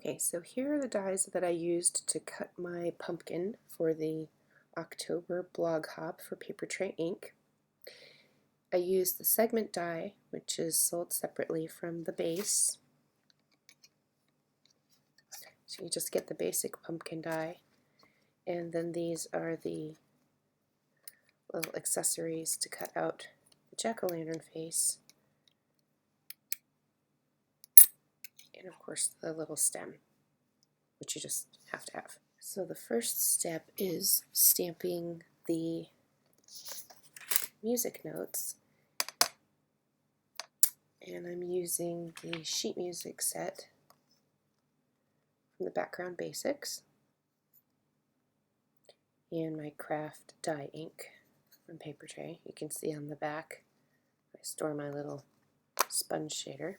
Okay, so here are the dies that I used to cut my pumpkin for the October blog hop for Papertrey Ink. I used the segment die, which is sold separately from the base. So you just get the basic pumpkin die, and then these are the little accessories to cut out the jack-o'-lantern face, and of course the little stem, which you just have to have. So the first step is stamping the music notes, and I'm using the sheet music set from the Background Basics and my craft dye ink from Papertrey. You can see on the back I store my little sponge shader.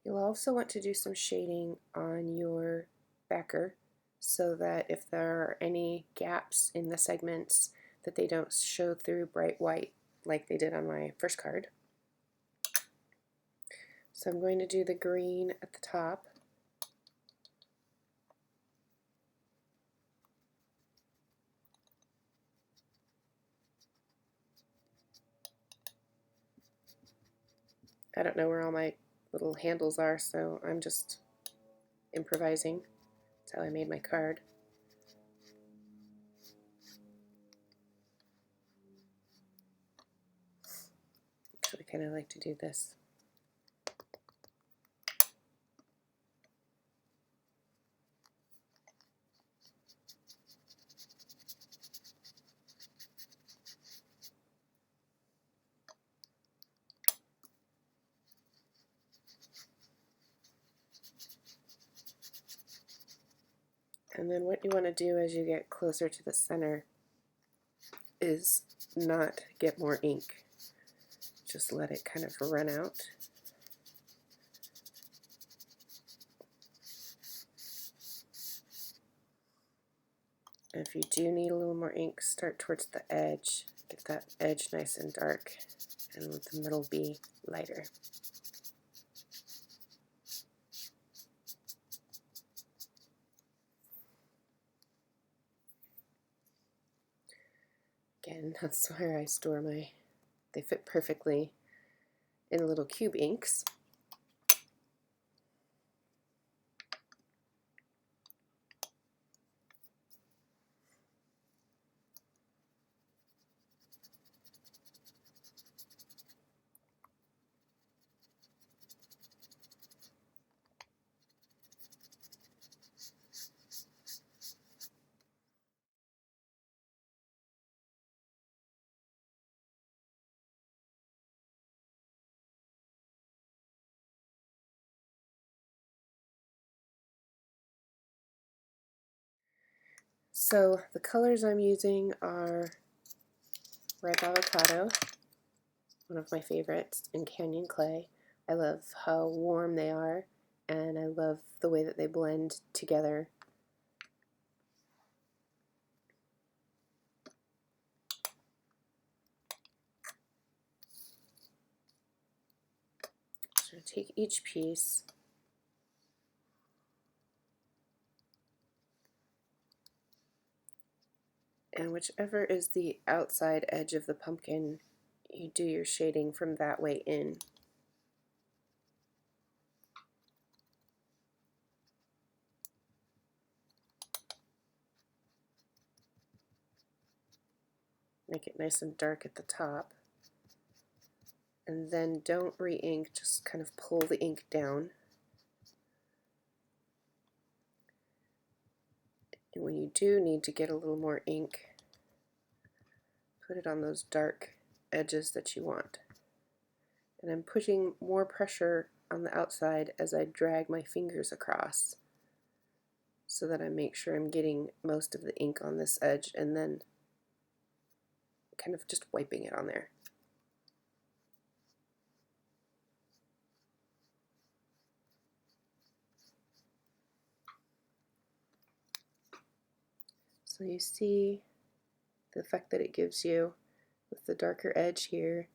You'll also want to do some shading on your backer so that if there are any gaps in the segments that they don't show through bright white like they did on my first card. So I'm going to do the green at the top. I don't know where all my little handles are, so I'm just improvising. That's how I made my card. Actually, I kind of like to do this. And then what you want to do as you get closer to the center is not get more ink. Just let it kind of run out. And if you do need a little more ink, start towards the edge. Get that edge nice and dark, and let the middle be lighter. Again, that's where I store my, they fit perfectly in little cube inks. So the colors I'm using are Ripe Avocado, one of my favorites, and Canyon Clay. I love how warm they are, and I love the way that they blend together. So take each piece and whichever is the outside edge of the pumpkin, you do your shading from that way in. Make it nice and dark at the top. And then don't re-ink, just kind of pull the ink down. And when you do need to get a little more ink, put it on those dark edges that you want. And I'm putting more pressure on the outside as I drag my fingers across so that I make sure I'm getting most of the ink on this edge and then kind of just wiping it on there. So you see the effect that it gives you with the darker edge here,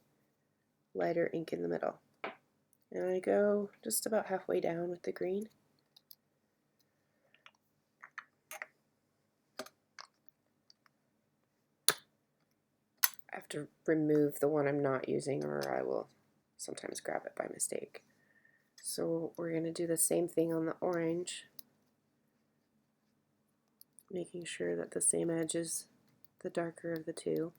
lighter ink in the middle. And I go just about halfway down with the green. I have to remove the one I'm not using, or I will sometimes grab it by mistake. So we're going to do the same thing on the orange, making sure that the same edge is the darker of the two.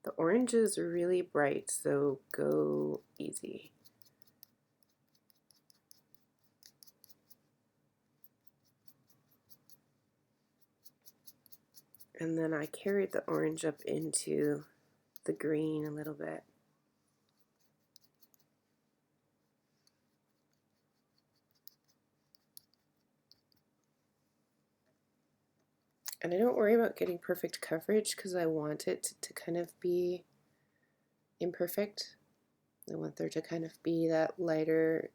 The orange is really bright, so go easy. And then I carried the orange up into the green a little bit. And I don't worry about getting perfect coverage because I want it to kind of be imperfect. I want there to kind of be that lighter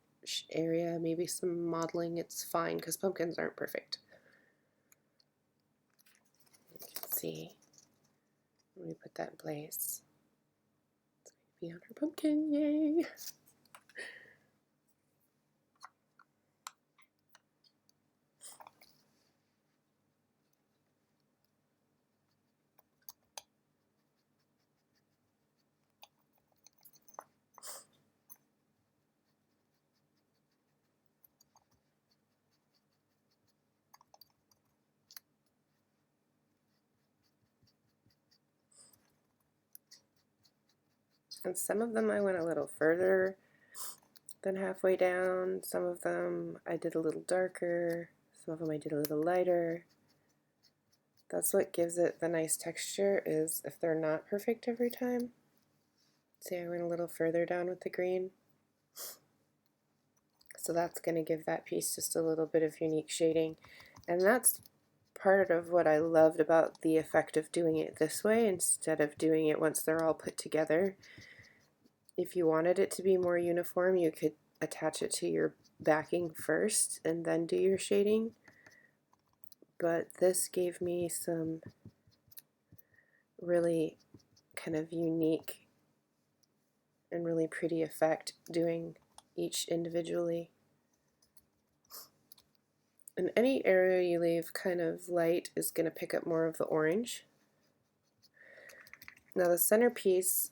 area, maybe some modeling. It's fine because pumpkins aren't perfect. You can see, let me put that in place. It's going to be on her pumpkin, yay! And some of them I went a little further than halfway down. Some of them I did a little darker. Some of them I did a little lighter. That's what gives it the nice texture, is if they're not perfect every time. See, I went a little further down with the green. So that's going to give that piece just a little bit of unique shading. And that's part of what I loved about the effect of doing it this way instead of doing it once they're all put together. If you wanted it to be more uniform, you could attach it to your backing first and then do your shading. But this gave me some really kind of unique and really pretty effect doing each individually. And any area you leave kind of light is going to pick up more of the orange. Now the centerpiece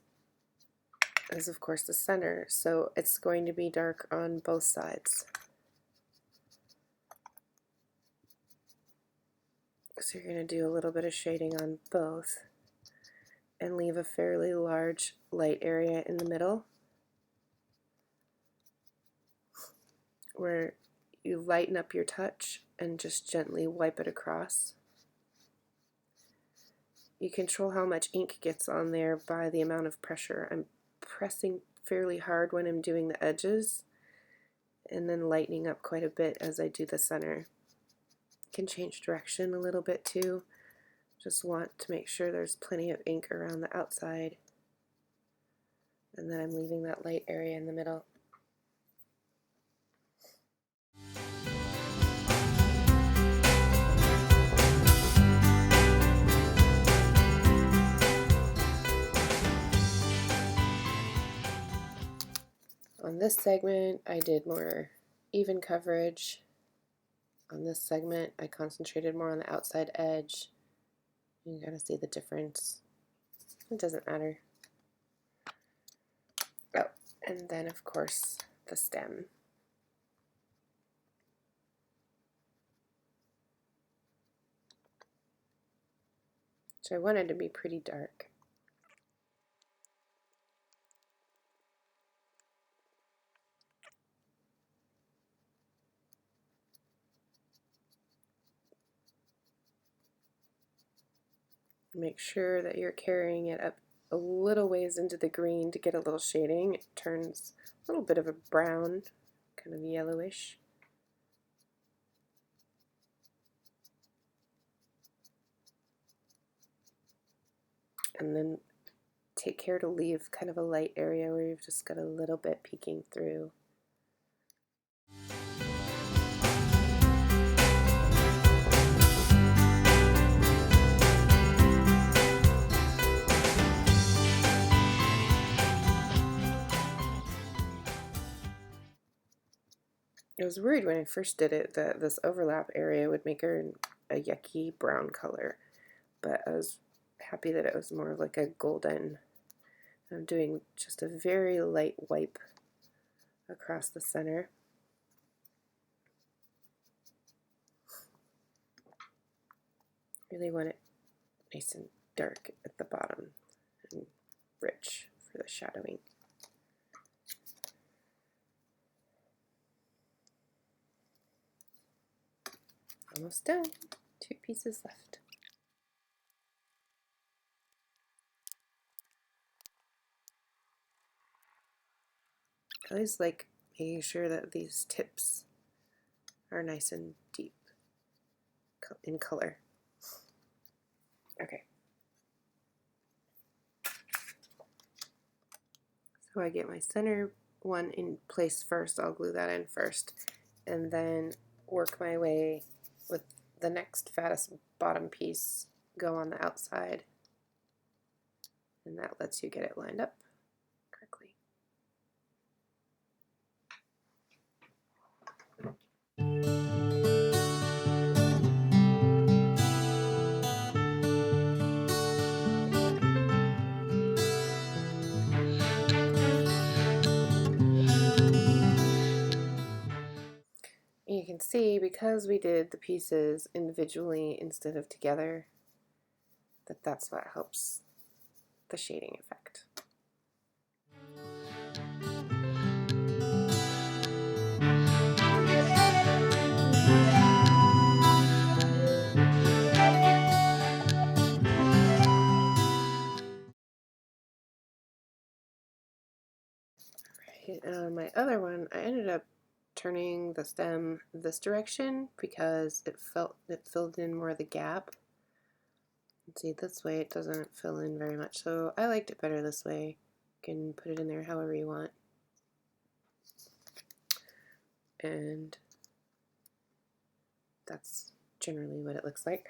is of course the center, so it's going to be dark on both sides. So you're going to do a little bit of shading on both and leave a fairly large light area in the middle where you lighten up your touch and just gently wipe it across. You control how much ink gets on there by the amount of pressure. I'm pressing fairly hard when I'm doing the edges and then lightening up quite a bit as I do the center. You can change direction a little bit too. Just want to make sure there's plenty of ink around the outside, and then I'm leaving that light area in the middle. On this segment, I did more even coverage. On this segment, I concentrated more on the outside edge. You gotta see the difference. It doesn't matter. Oh, and then of course the stem. So I wanted to be pretty dark. Make sure that you're carrying it up a little ways into the green to get a little shading. It turns a little bit of a brown, kind of yellowish. And then take care to leave kind of a light area where you've just got a little bit peeking through. I was worried when I first did it that this overlap area would make her a yucky brown color, but I was happy that it was more of like a golden. I'm doing just a very light wipe across the center. Really want it nice and dark at the bottom and rich for the shadowing. Almost done. 2 pieces left. I always like making sure that these tips are nice and deep in color. Okay. So I get my center one in place first. I'll glue that in first, and then work my way with the next fattest bottom piece, go on the outside, and that lets you get it lined up correctly. You can see, because we did the pieces individually instead of together, that's what helps the shading effect. Right, on my other one, I ended up turning the stem this direction because it filled in more of the gap. See, this way it doesn't fill in very much, so I liked it better this way. You can put it in there however you want. And that's generally what it looks like.